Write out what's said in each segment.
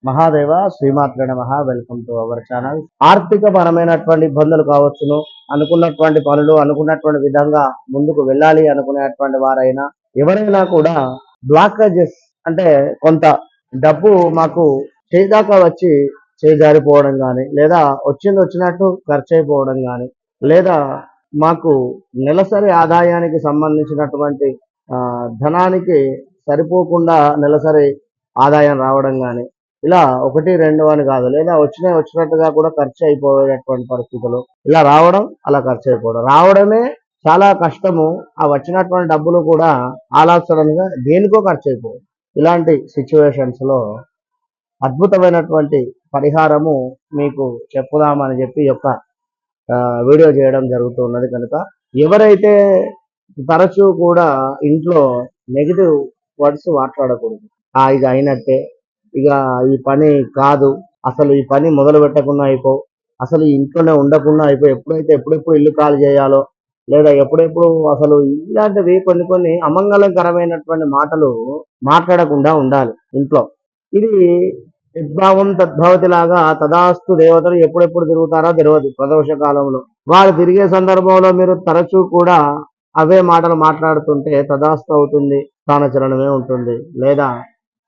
మహాదేవ శ్రీమాత్రే నమః. Welcome to our channel. ఆర్థిక పరమైనటువంటి ఇబ్బందులు కావచ్చును, అనుకున్నటువంటి పనులు అనుకున్నటువంటి విధంగా ముందుకు వెళ్ళాలి అనుకునేటువంటి వారైనా ఎవరైనా కూడా బ్లాకేజెస్ అంటే కొంత డబ్బు మాకు చేదాకా వచ్చి చేజారిపోవడం కానీ, లేదా వచ్చినట్టు ఖర్చు అయిపోవడం కానీ, లేదా మాకు నెలసరి ఆదాయానికి సంబంధించినటువంటి ధనానికి సరిపోకుండా నెలసరి ఆదాయం రావడం కానీ, ఇలా ఒకటి రెండు అని కాదు, లేదా వచ్చినట్టుగా కూడా ఖర్చు అయిపోయేటటువంటి పరిస్థితులు ఇలా రావడం, అలా ఖర్చు అయిపోవడం, రావడమే చాలా కష్టము. ఆ వచ్చినటువంటి డబ్బులు కూడా ఆలాసడంగా దేనికో ఖర్చు అయిపోవడం. ఇలాంటి సిచ్యువేషన్స్ లో అద్భుతమైనటువంటి పరిహారము మీకు చెప్పుదామని చెప్పి యొక్క వీడియో చేయడం జరుగుతున్నది. కనుక ఎవరైతే తరచూ కూడా ఇంట్లో నెగిటివ్ వర్డ్స్ మాట్లాడకూడదు. ఇది అయినట్టే, ఇక ఈ పని కాదు, అసలు ఈ పని మొదలు పెట్టకుండా అయిపో, అసలు ఇంట్లోనే ఉండకుండా అయిపో, ఎప్పుడెప్పుడు ఇల్లు ఖాళీ చేయాలో, లేదా ఎప్పుడెప్పుడు అసలు ఇలాంటివి కొన్ని అమంగళకరమైనటువంటి మాటలు మాట్లాడకుండా ఉండాలి ఇంట్లో. ఇది యద్భావం తద్భవతి లాగా తదాస్తు దేవతలు ఎప్పుడెప్పుడు తిరుగుతారో తెలియదు. ప్రదోష కాలంలో వారు తిరిగే సందర్భంలో మీరు తరచూ కూడా అవే మాటలు మాట్లాడుతుంటే తదాస్తు అవుతుంది, స్థానచలనమే ఉంటుంది. లేదా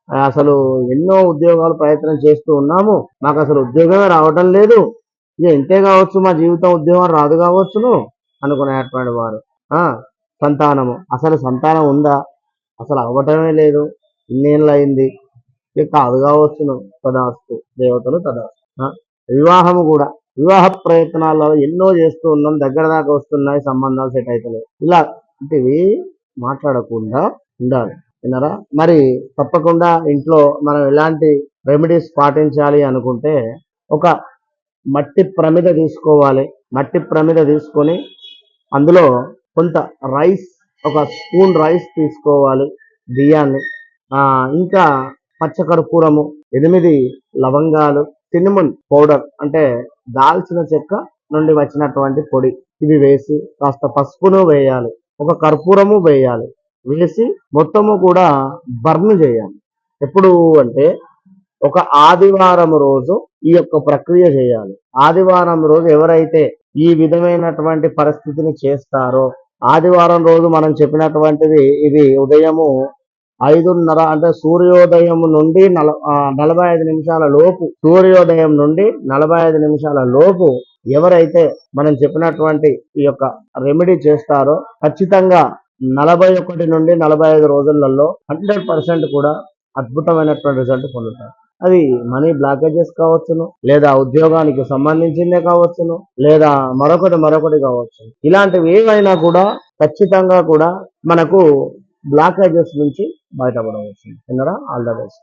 అసలు ఎన్నో ఉద్యోగాలు ప్రయత్నం చేస్తూ ఉన్నాము, మాకు అసలు ఉద్యోగమే రావటం లేదు, ఇక ఇంతే కావచ్చు, మా జీవితం ఉద్యోగం రాదు కావచ్చును అనుకునేటువంటి వారు. సంతానము, అసలు సంతానం ఉందా, అసలు అవ్వటమే లేదు, ఇన్నేళ్ళు అయింది, ఇక కాదు కావచ్చును, తదాస్తు దేవతలు తదాస్తు. వివాహము కూడా, వివాహ ప్రయత్నాల్లో ఎన్నో చేస్తూ ఉన్నాం, దగ్గర దాకా వస్తున్నాయి, సంబంధాలు సెట్ అవుతలేవు. ఇలాంటివి మాట్లాడకుండా ఉండాలి. విన్నారా? మరి తప్పకుండా ఇంట్లో మనం ఎలాంటి రెమెడీస్ పాటించాలి అనుకుంటే, ఒక మట్టి ప్రమిద తీసుకోవాలి. మట్టి ప్రమిద తీసుకొని అందులో కొంత రైస్, ఒక స్పూన్ రైస్ తీసుకోవాలి, బియ్యాన్ని, ఇంకా పచ్చకర్పూరము, 8 లవంగాలు, సినిమన్ పౌడర్ అంటే దాల్చిన చెక్క నుండి వచ్చినటువంటి పొడి, ఇవి వేసి కాస్త పసుపును వేయాలి, ఒక కర్పూరము వేయాలి, వేసి మొత్తము కూడా బర్న్ చేయాలి. ఎప్పుడు అంటే ఒక ఆదివారం రోజు ఈ యొక్క ప్రక్రియ చేయాలి. ఆదివారం రోజు ఎవరైతే ఈ విధమైనటువంటి పరిస్థితిని చేస్తారో, ఆదివారం రోజు మనం చెప్పినటువంటివి ఇవి ఉదయము 5:30 అంటే సూర్యోదయం నుండి 45 నిమిషాల లోపు, సూర్యోదయం నుండి 45 నిమిషాల లోపు ఎవరైతే మనం చెప్పినటువంటి ఈ యొక్క రెమెడీ చేస్తారో ఖచ్చితంగా 41 నుండి 45 రోజులలో 100% కూడా అద్భుతమైనటువంటి రిజల్ట్ పొందుతారు. అది మనీ బ్లాకేజెస్ కావచ్చును, లేదా ఉద్యోగానికి సంబంధించిందే కావచ్చును, లేదా మరొకటి కావచ్చును. ఇలాంటివి ఏవైనా కూడా ఖచ్చితంగా కూడా మనకు బ్లాకేజెస్ నుంచి బయటపడవచ్చు. విన్నరా? All the best.